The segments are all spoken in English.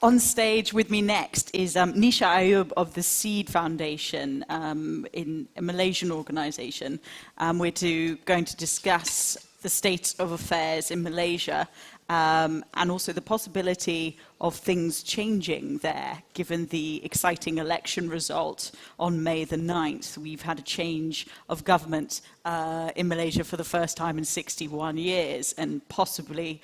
On stage with me next is Nisha Ayub of the Seed Foundation, in a Malaysian organisation. We're going to discuss the state of affairs in Malaysia and also the possibility of things changing there, given the exciting election result on May the 9th. We've had a change of government in Malaysia for the first time in 61 years, and possibly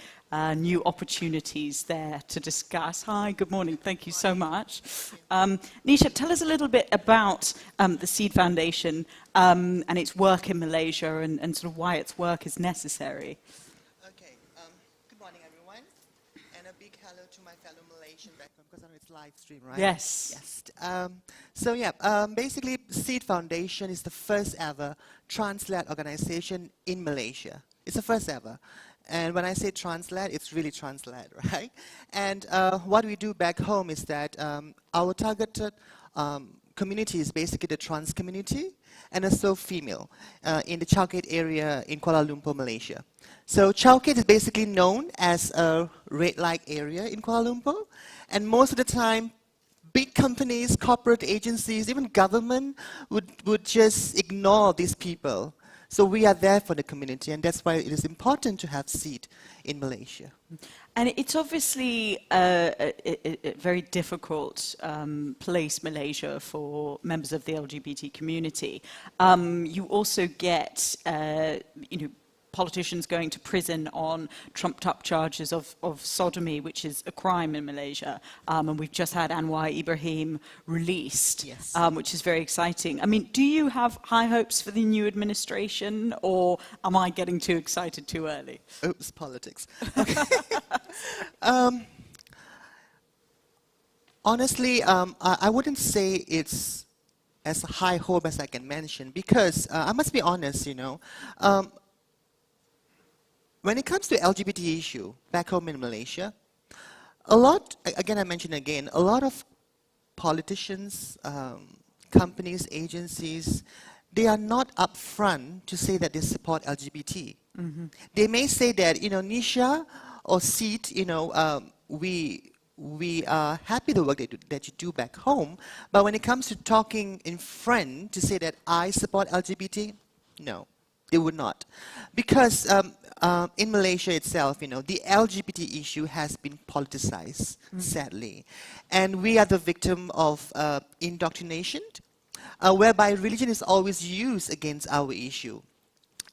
new opportunities there to discuss. Hi, good morning. Thank you so much. Nisha, tell us a little bit about the Seed Foundation and its work in Malaysia and sort of why its work is necessary. Okay. Good morning, everyone. And a big hello to my fellow Malaysian background, because I know it's live stream, right? Yes. Yes. Basically, Seed Foundation is the first ever trans-led organization in Malaysia. It's the first ever. And when I say trans-led, it's really trans-led, right? And what we do back home is that our targeted community is basically the trans community and also female in the Chowkit area in Kuala Lumpur, Malaysia. So Chowkit is basically known as a red light area in Kuala Lumpur. And most of the time, big companies, corporate agencies, even government would just ignore these people. So we are there for the community, and that's why it is important to have Seed in Malaysia. And it's obviously a very difficult place, Malaysia, for members of the LGBT community. You also get, politicians going to prison on trumped-up charges of sodomy, which is a crime in Malaysia. And we've just had Anwar Ibrahim released, yes. Which is very exciting. I mean, do you have high hopes for the new administration, or am I getting too excited too early? Oops, politics. Okay. Honestly, I wouldn't say it's as high hope as I can mention, because I must be honest, when it comes to LGBT issue back home in Malaysia, a lot of politicians, companies, agencies, they are not upfront to say that they support LGBT. Mm-hmm. They may say that, Nisha or Seed, we are happy the work that you do back home, but when it comes to talking in front to say that I support LGBT, no, they would not. Because in Malaysia itself, the LGBT issue has been politicized, sadly. And we are the victim of indoctrination, whereby religion is always used against our issue.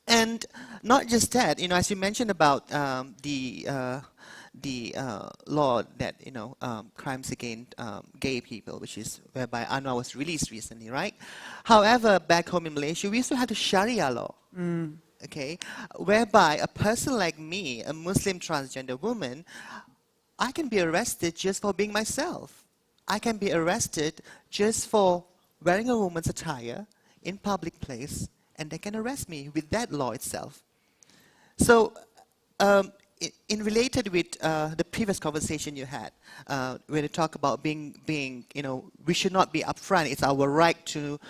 And not just that, as you mentioned about the law that, crimes against gay people, which is whereby Anwar was released recently, right? However, back home in Malaysia, we also had the Sharia law. Okay, whereby a person like me, a Muslim transgender woman, I can be arrested just for being myself. I can be arrested just for wearing a woman's attire in public place, and they can arrest me with that law itself. So, in related with the previous conversation you had, when you talk about being, we should not be upfront. It's our right to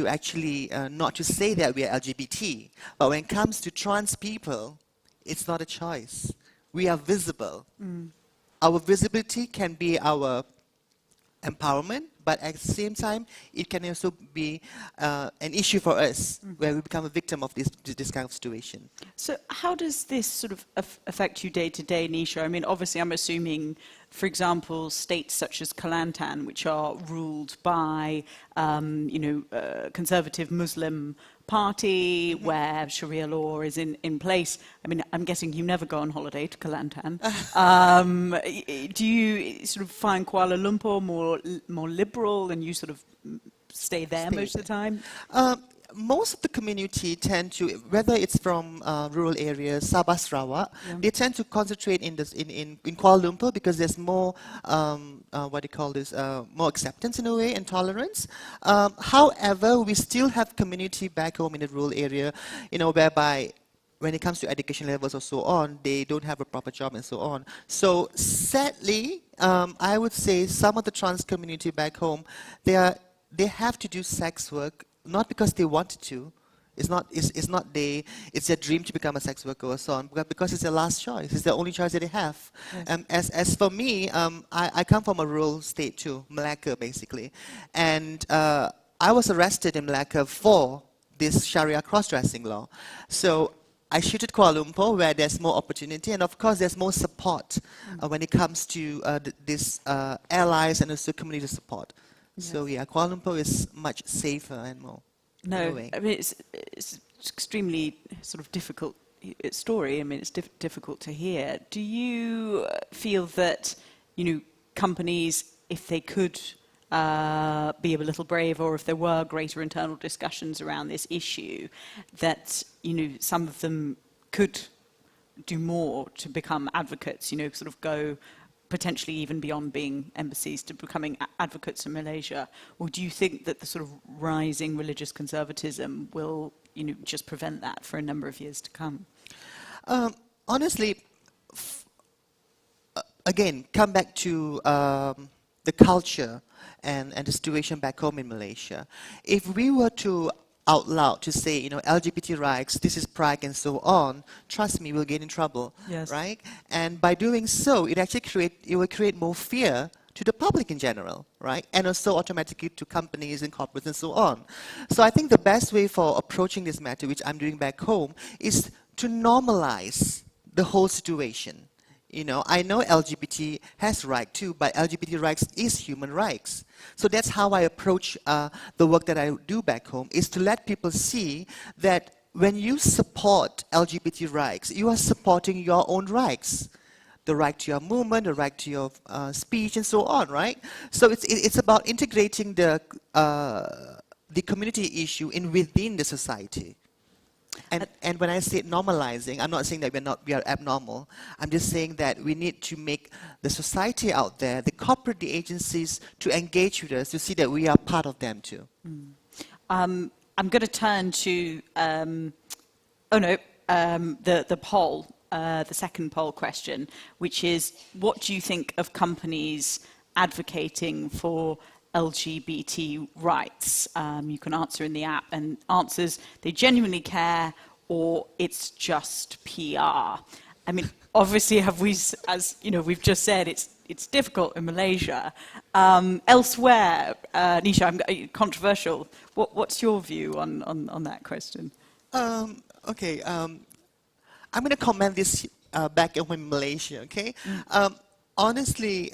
actually not to say that we are LGBT. But when it comes to trans people, it's not a choice. We are visible. Our visibility can be our empowerment, but at the same time, it can also be an issue for us, where we become a victim of this kind of situation. So how does this sort of affect you day to day, Nisha? I mean, obviously I'm assuming, for example, states such as Kelantan, which are ruled by, conservative Muslim party, where Sharia law is in place. I mean, I'm guessing you never go on holiday to Kelantan. Do you sort of find Kuala Lumpur more liberal, and you sort of stay there most of the time? Most of the community tend to, whether it's from rural areas, Sabah, Sarawak, they tend to concentrate in Kuala Lumpur, because there's more, more acceptance in a way, and tolerance. However, we still have community back home in the rural area, whereby when it comes to education levels or so on, they don't have a proper job and so on. So sadly, I would say some of the trans community back home, they have to do sex work, not because they wanted to, It's not it's their dream to become a sex worker or so on, because it's their last choice. It's the only choice that they have. Yes. As for me, I come from a rural state too, Malacca basically, and I was arrested in Malacca for this Sharia cross-dressing law. So I shifted Kuala Lumpur, where there's more opportunity, and of course there's more support when it comes to this allies and also community support. So yeah, Kuala Lumpur is much safer and more. in a No, way. I mean, it's extremely sort of difficult story. I mean, it's difficult to hear. Do you feel that, companies, if they could be a little braver, or if there were greater internal discussions around this issue, that, some of them could do more to become advocates, sort of go potentially even beyond being embassies to becoming advocates in Malaysia? Or do you think that the sort of rising religious conservatism will, just prevent that for a number of years to come? Honestly, again, come back to the culture and the situation back home in Malaysia. If we were to out loud to say, LGBT rights, this is pride and so on, trust me, we'll get in trouble, Yes. right? And by doing so, it will create more fear to the public in general, right? And also automatically to companies and corporates and so on. So I think the best way for approaching this matter, which I'm doing back home, is to normalize the whole situation. I know LGBT has right too, but LGBT rights is human rights. So that's how I approach the work that I do back home, is to let people see that when you support LGBT rights, you are supporting your own rights. The right to your movement, the right to your speech, and so on, right? So it's about integrating the community issue within the society. And when I say normalizing, I'm not saying that we are abnormal. I'm just saying that we need to make the society out there, the corporate, the agencies, to engage with us, to see that we are part of them too. I'm going to turn to the poll, the second poll question, which is, what do you think of companies advocating for LGBT rights? You can answer in the app, and answers, they genuinely care, or it's just PR. I mean, obviously, we've just said, it's difficult in Malaysia. Elsewhere, Nisha, controversial. What's your view on that question? Okay, I'm going to comment this back in Malaysia, okay? Honestly,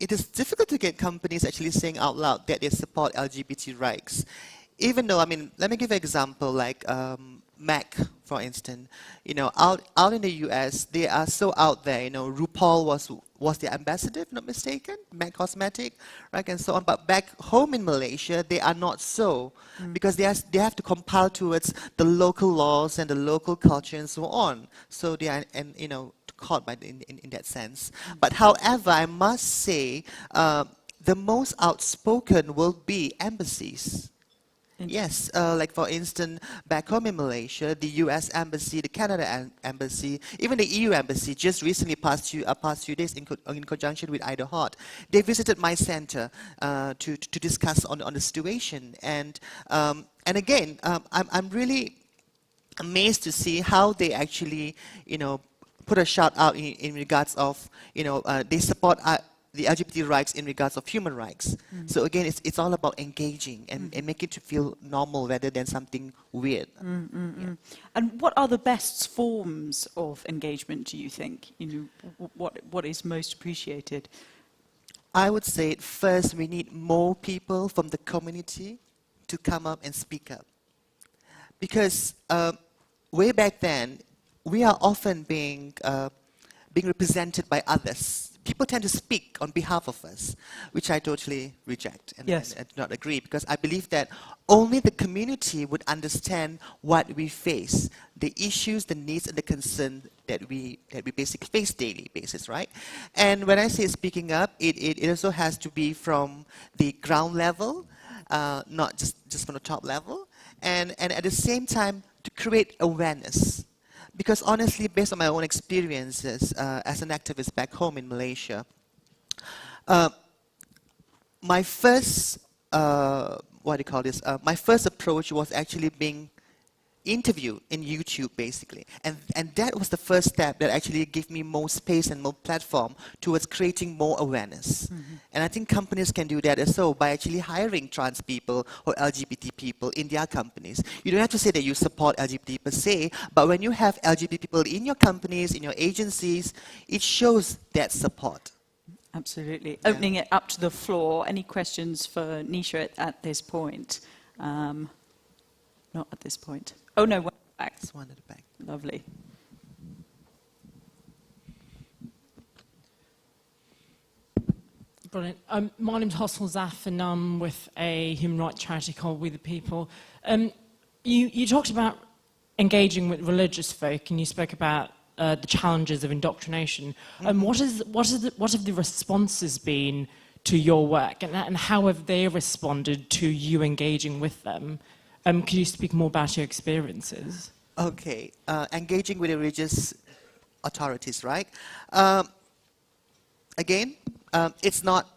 it is difficult to get companies actually saying out loud that they support LGBT rights. Even though, let me give an example, like Mac, for instance. Out in the US, they are so out there. RuPaul was the ambassador, if not mistaken, Mac Cosmetic, right, and so on. But back home in Malaysia, they are not so, because they have to compile towards the local laws and the local culture and so on. So they are, caught by in that sense. But however, I must say, the most outspoken will be embassies. Yes, like for instance, back home in Malaysia, the US Embassy, the Canada Embassy, even the EU Embassy, just recently past few days in conjunction with Ida Hot, they visited my center to discuss on the situation. And again, I'm really amazed to see how they actually, put a shout out in regards of, they support the LGBT rights in regards of human rights. So again, it's all about engaging and make it to feel normal rather than something weird. Yeah. And what are the best forms of engagement, do you think? What is most appreciated? I would say first we need more people from the community to come up and speak up. Because way back then, we are often being represented by others. People tend to speak on behalf of us, which I totally reject and do not agree, because I believe that only the community would understand what we face, the issues, the needs, and the concerns that we basically face daily basis, right? And when I say speaking up, it also has to be from the ground level, not just from the top level, and at the same time to create awareness. Because honestly, based on my own experiences as an activist back home in Malaysia, my first, my first approach was actually being interview in YouTube, basically. And that was the first step that actually gave me more space and more platform towards creating more awareness. And I think companies can do that as well by actually hiring trans people or LGBT people in their companies. You don't have to say that you support LGBT per se, but when you have LGBT people in your companies, in your agencies, it shows that support. Absolutely. Yeah. Opening it up to the floor. Any questions for Nisha at this point? Not at this point. Oh, no, one back. There's one at the back. Lovely. Brilliant. My name's Hostel Zaf, and I'm with a human rights charity called We the People. You talked about engaging with religious folk, and you spoke about the challenges of indoctrination. What have the responses been to your work, and how have they responded to you engaging with them? Could you speak more about your experiences? Okay, engaging with the religious authorities, right? Again, it's not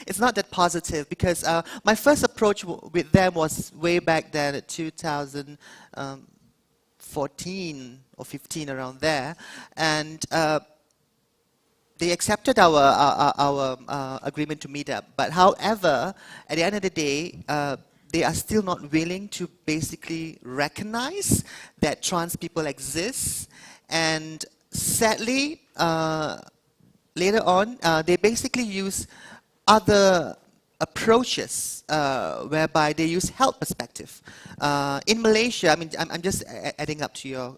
it's not that positive because my first approach with them was way back then at 2014 or 15, around there, and they accepted our agreement to meet up. But however, at the end of the day, they are still not willing to basically recognize that trans people exist. And sadly, later on, they basically use other approaches whereby they use health perspective. In Malaysia, I mean, I'm just adding up to your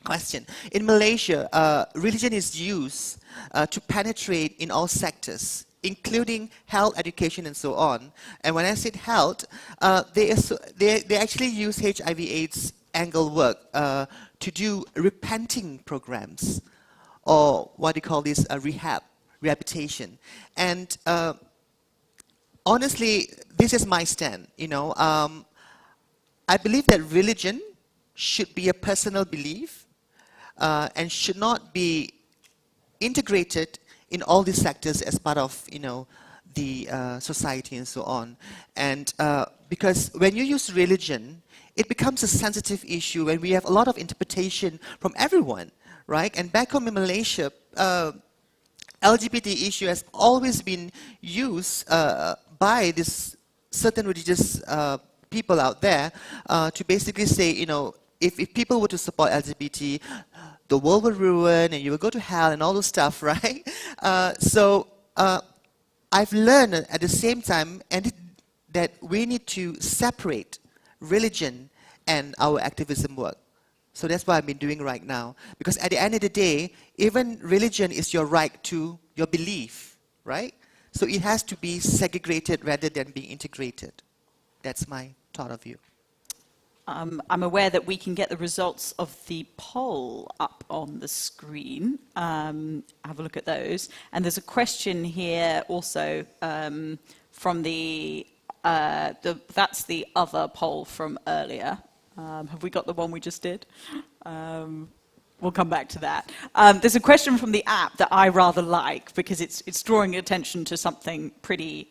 question. In Malaysia, religion is used to penetrate in all sectors, including health, education, and so on. And when I said health, they actually use HIV/AIDS angle work to do repenting programs, or what they call this rehabilitation. And honestly, this is my stand. You know, I believe that religion should be a personal belief and should not be integrated in all these sectors as part of, you know, the society and so on. And because when you use religion, it becomes a sensitive issue when we have a lot of interpretation from everyone, right? And back home in Malaysia, LGBT issue has always been used by this certain religious people out there to basically say, you know, if people were to support LGBT, the world will ruin and you will go to hell and all those stuff, right? So I've learned at the same time that we need to separate religion and our activism work. So that's what I've been doing right now. Because at the end of the day, even religion is your right to your belief, right? So it has to be segregated rather than being integrated. That's my thought of view. I'm aware that we can get the results of the poll up on the screen. Have a look at those. And there's a question here also from that's the other poll from earlier. Have we got the one we just did? We'll come back to that. There's a question from the app that I rather like because it's drawing attention to something pretty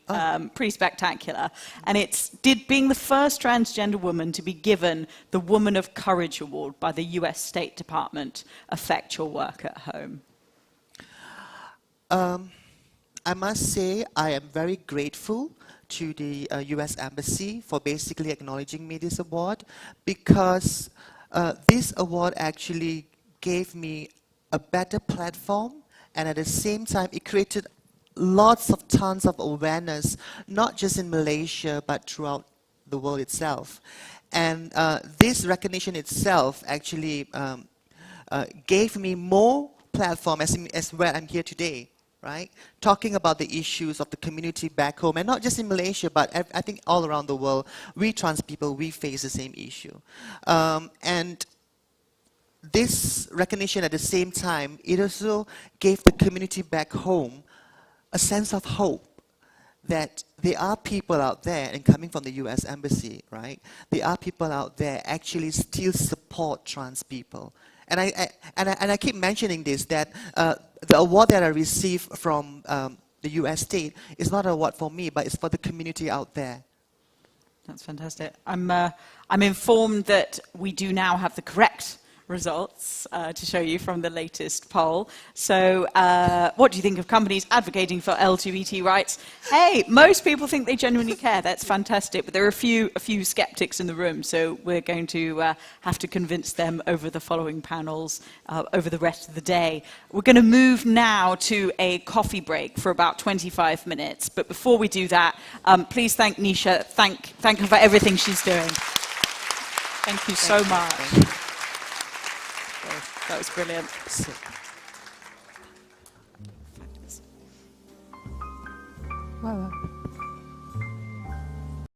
spectacular. And it's, did being the first transgender woman to be given the Woman of Courage Award by the US State Department affect your work at home? I must say I am very grateful to the US Embassy for basically acknowledging me this award, because this award actually gave me a better platform, and at the same time it created tons of awareness, not just in Malaysia but throughout the world itself. And this recognition itself actually gave me more platform as where I'm here today, right? Talking about the issues of the community back home, and not just in Malaysia, but I think all around the world, we trans people, we face the same issue. And this recognition at the same time, it also gave the community back home a sense of hope that there are people out there, and coming from the US Embassy, right? There are people out there actually still support trans people. And I keep mentioning this, that the award that I received from the US state is not an award for me, but it's for the community out there. That's fantastic. I'm informed that we do now have the correct results to show you from the latest poll. So what do you think of companies advocating for LGBT rights? Hey, most people think they genuinely care. That's fantastic. But there are a few skeptics in the room, so we're going to have to convince them over the following panels, over the rest of the day. We're going to move now to a coffee break for about 25 minutes. But before we do that, please thank Nisha. Thank her for everything she's doing. Thank you so much. Thank you. That was brilliant. Wow.